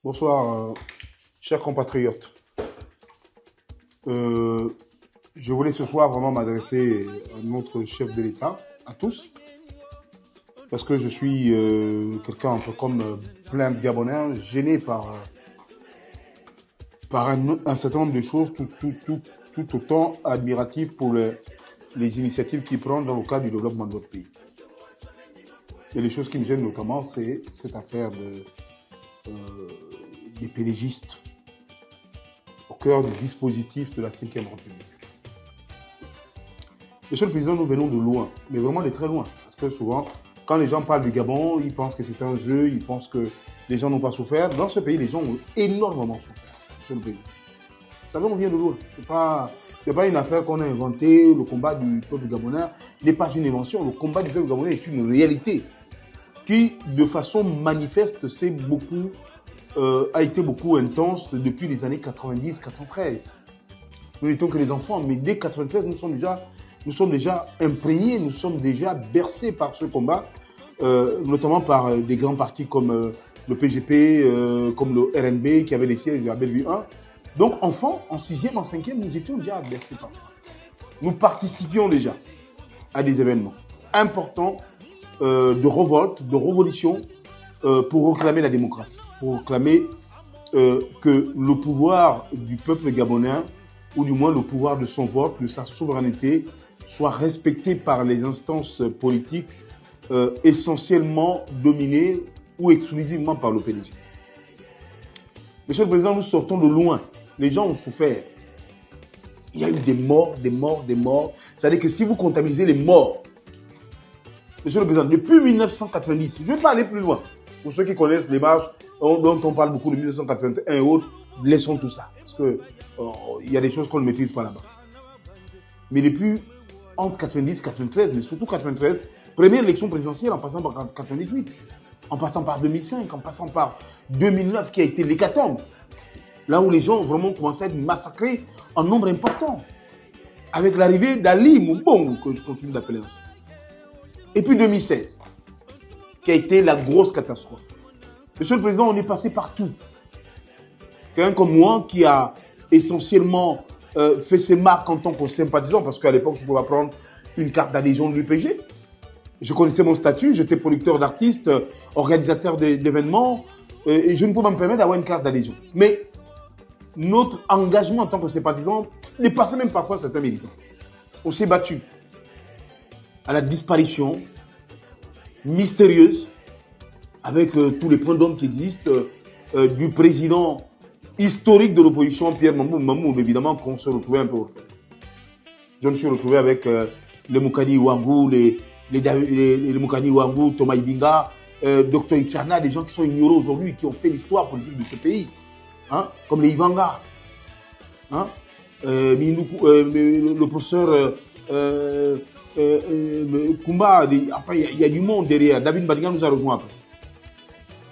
Bonsoir, chers compatriotes. Je voulais ce soir vraiment m'adresser à notre chef de l'État, à tous, parce que je suis quelqu'un un peu comme plein de Gabonais, gêné par un certain nombre de choses, tout autant admiratif pour les initiatives qu'il prend dans le cadre du développement de notre pays. Et les choses qui me gênent notamment, c'est cette affaire des pédégistes au cœur du dispositif de la 5e République. Monsieur le Président, nous venons de loin, mais vraiment de très loin. Parce que souvent, quand les gens parlent du Gabon, ils pensent que c'est un jeu, ils pensent que les gens n'ont pas souffert. Dans ce pays, les gens ont énormément souffert, Monsieur le Président. Vous savez, on vient de loin. C'est pas une affaire qu'on a inventée. Le combat du peuple gabonais n'est pas une invention. Le combat du peuple gabonais est une réalité qui, de façon manifeste, a été beaucoup intense depuis les années 90-93. Nous n'étions que les enfants, mais dès 93, nous sommes déjà imprégnés, nous sommes déjà bercés par ce combat, notamment par des grands partis comme le PGP, comme le RNB, qui avait des sièges à Bellevue 1. Donc, enfants, en 6e, en 5e, nous étions déjà bercés par ça. Nous participions déjà à des événements importants de révolte, de révolution, pour réclamer la démocratie, pour réclamer que le pouvoir du peuple gabonais, ou du moins le pouvoir de son vote, de sa souveraineté, soit respecté par les instances politiques essentiellement dominées ou exclusivement par le PDG. Monsieur le Président, nous sortons de loin. Les gens ont souffert. Il y a eu des morts. C'est-à-dire que si vous comptabilisez les morts, Monsieur le Président, depuis 1990, je ne vais pas aller plus loin. Pour ceux qui connaissent les marches dont on parle beaucoup de 1981 et autres, laissons tout ça. Parce que il y a des choses qu'on ne maîtrise pas là-bas. Mais depuis, entre 90 et 93, mais surtout 93, première élection présidentielle en passant par 98, en passant par 2005, en passant par 2009 qui a été l'hécatombe. Là où les gens ont vraiment commencé à être massacrés en nombre important. Avec l'arrivée d'Ali Moubong, que je continue d'appeler ainsi. Et puis 2016, qui a été la grosse catastrophe. Monsieur le Président, on est passé partout. Quelqu'un comme moi qui a essentiellement fait ses marques en tant que sympathisant, parce qu'à l'époque, je pouvais prendre une carte d'adhésion de l'UPG. Je connaissais mon statut, j'étais producteur d'artistes, organisateur d'événements, et je ne pouvais pas me permettre d'avoir une carte d'adhésion. Mais notre engagement en tant que sympathisant dépassait même parfois certains militants. On s'est battu à la disparition mystérieuse, avec tous les points d'ombre qui existent, du président historique de l'opposition, Pierre Mamoud, évidemment, qu'on se retrouvait un peu au fait. Je me suis retrouvé avec les Moukani Ouangou, les Moukani Ouangou, Thomas Ibinga, Dr Itzana, des gens qui sont ignorés aujourd'hui, qui ont fait l'histoire politique de ce pays, hein, comme les Ivanga, hein, le professeur Kumba, enfin, il y a du monde derrière. David Badigan nous a rejoint après.